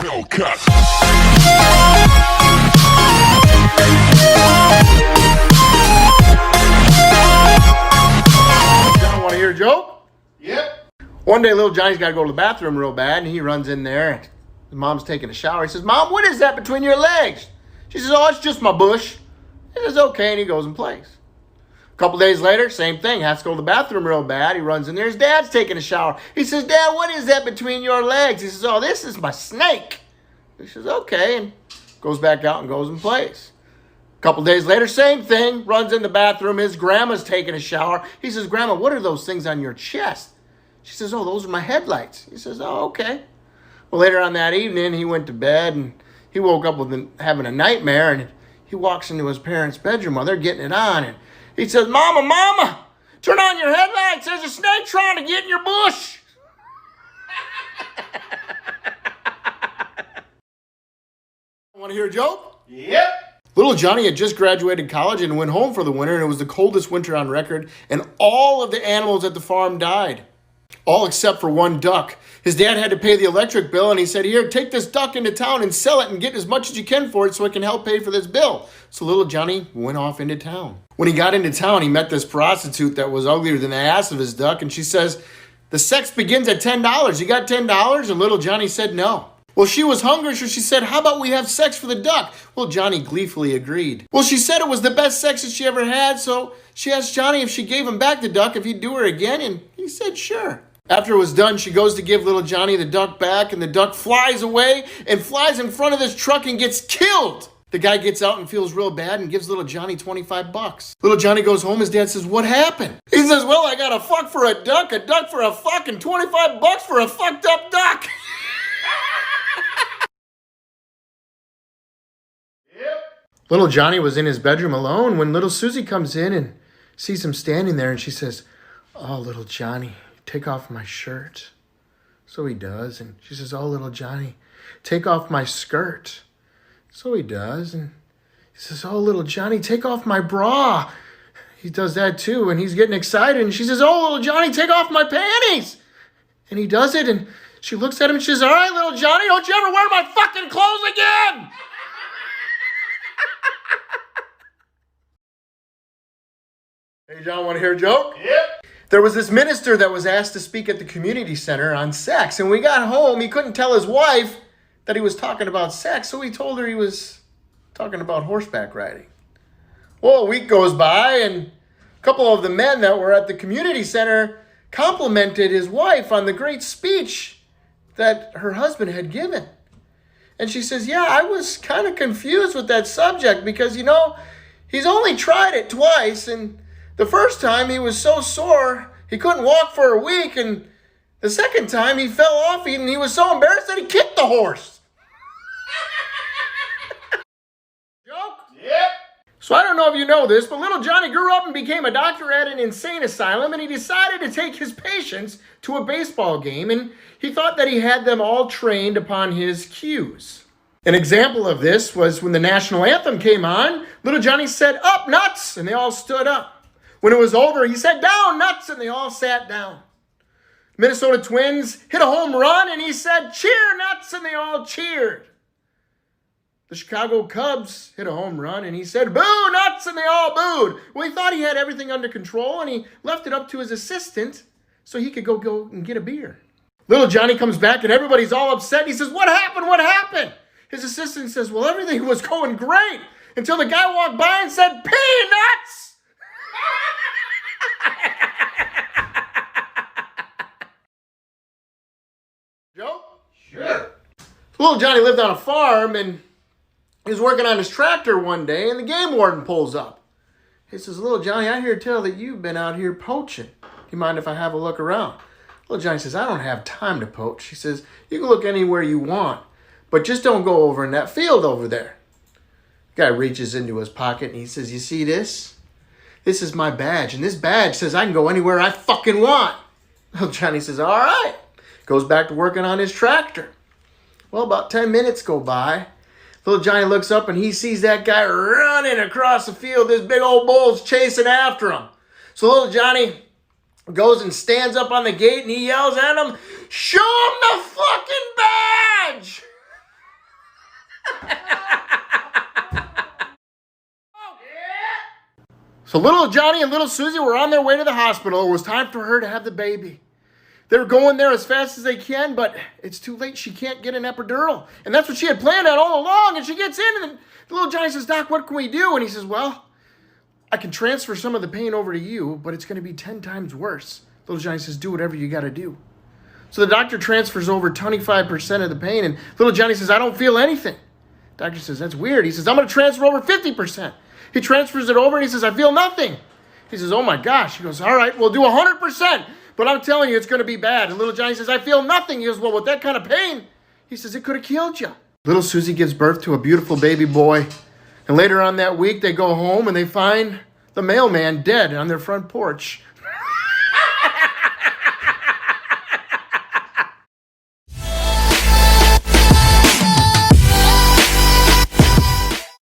John, want to hear a joke? Yep. One day, little Johnny's got to go to the bathroom real bad, and he runs in there. And his mom's taking a shower. He says, "Mom, what is that between your legs?" She says, "Oh, it's just my bush." He says, "Okay," and he goes and plays. A couple days later, same thing. Has to go to the bathroom real bad. He runs in there. His dad's taking a shower. He says, "Dad, what is that between your legs?" He says, "Oh, this is my snake." He says, "Okay," and goes back out and goes and plays. A couple days later, same thing. Runs in the bathroom. His grandma's taking a shower. He says, "Grandma, what are those things on your chest?" She says, "Oh, those are my headlights." He says, "Oh, okay." Well, later on that evening, he went to bed, and he woke up with having a nightmare, and he walks into his parents' bedroom while they're getting it on, and he says, Mama, turn on your headlights. There's a snake trying to get in your bush." Want to hear a joke? Yep. Little Johnny had just graduated college and went home for the winter, and it was the coldest winter on record, and all of the animals at the farm died. All except for one duck. His dad had to pay the electric bill, and he said, "Here, take this duck into town and sell it and get as much as you can for it so it can help pay for this bill." So little Johnny went off into town. When he got into town, he met this prostitute that was uglier than the ass of his duck, and she says, "The sex begins at $10. You got $10? And little Johnny said no. Well, she was hungry, so she said, "How about we have sex for the duck?" Well, Johnny gleefully agreed. Well, she said it was the best sex that she ever had, so she asked Johnny if she gave him back the duck, if he'd do her again, and he said sure. After it was done, she goes to give little Johnny the duck back, and the duck flies away and flies in front of this truck and gets killed. The guy gets out and feels real bad and gives little Johnny $25. Little Johnny goes home. His dad says, "What happened?" He says, "Well, I got a fuck for a duck for a fuck, and $25 for a fucked up duck." Yep. Little Johnny was in his bedroom alone when little Susie comes in and sees him standing there, and she says, "Oh, little Johnny, take off my shirt." So he does, and she says, "Oh, little Johnny, take off my skirt." So he does, and he says, "Oh, little Johnny, take off my bra." He does that too, and he's getting excited, and she says, "Oh, little Johnny, take off my panties." And he does it, and she looks at him and she says, "All right, little Johnny, don't you ever wear my fucking clothes again." Hey, John, want to hear a joke? Yep. There was this minister that was asked to speak at the community center on sex. And when he got home, he couldn't tell his wife that he was talking about sex. So he told her he was talking about horseback riding. Well, a week goes by, and a couple of the men that were at the community center complimented his wife on the great speech that her husband had given. And she says, "Yeah, I was kind of confused with that subject because, he's only tried it twice, and the first time he was so sore he couldn't walk for a week, and the second time he fell off and he was so embarrassed that he kicked the horse." Joke? Yep. So I don't know if you know this, but little Johnny grew up and became a doctor at an insane asylum, and he decided to take his patients to a baseball game, and he thought that he had them all trained upon his cues. An example of this was when the national anthem came on, little Johnny said, "Up, nuts," and they all stood up. When it was over, he said, "Down, nuts," and they all sat down. Minnesota Twins hit a home run, and he said, "Cheer, nuts," and they all cheered. The Chicago Cubs hit a home run, and he said, "Boo, nuts," and they all booed. Well, he thought he had everything under control, and he left it up to his assistant so he could go and get a beer. Little Johnny comes back, and everybody's all upset. He says, "What happened? What happened?" His assistant says, "Well, everything was going great until the guy walked by and said, 'Peanuts!'" Joe? Sure. Little Johnny lived on a farm, and he was working on his tractor one day, and the game warden pulls up. He says, "Little Johnny, I hear tell that you've been out here poaching. Do you mind if I have a look around?" Little Johnny says, "I don't have time to poach." He says, "You can look anywhere you want, but just don't go over in that field over there." The guy reaches into his pocket, and he says, "You see this? This is my badge, and this badge says I can go anywhere I fucking want." Little Johnny says, "All right." Goes back to working on his tractor. Well, about 10 minutes go by. Little Johnny looks up and he sees that guy running across the field. This big old bull's chasing after him. So little Johnny goes and stands up on the gate and he yells at him, "Show him the fucking badge!" So little Johnny and little Susie were on their way to the hospital. It was time for her to have the baby. They were going there as fast as they can, but it's too late. She can't get an epidural. And that's what she had planned out all along. And she gets in, and little Johnny says, Doc, what can we do? And he says, well, I can transfer some of the pain over to you, but it's going to be 10 times worse. Little Johnny says, do whatever you got to do. So the doctor transfers over 25% of the pain, and little Johnny says, I don't feel anything. Doctor says, that's weird. He says, I'm going to transfer over 50%. He transfers it over, and he says, I feel nothing. He says, oh my gosh. He goes, all right, we'll do 100%. But I'm telling you, it's going to be bad. And little Johnny says, I feel nothing. He goes, well, with that kind of pain, he says, it could have killed you. Little Susie gives birth to a beautiful baby boy. And later on that week, they go home and they find the mailman dead on their front porch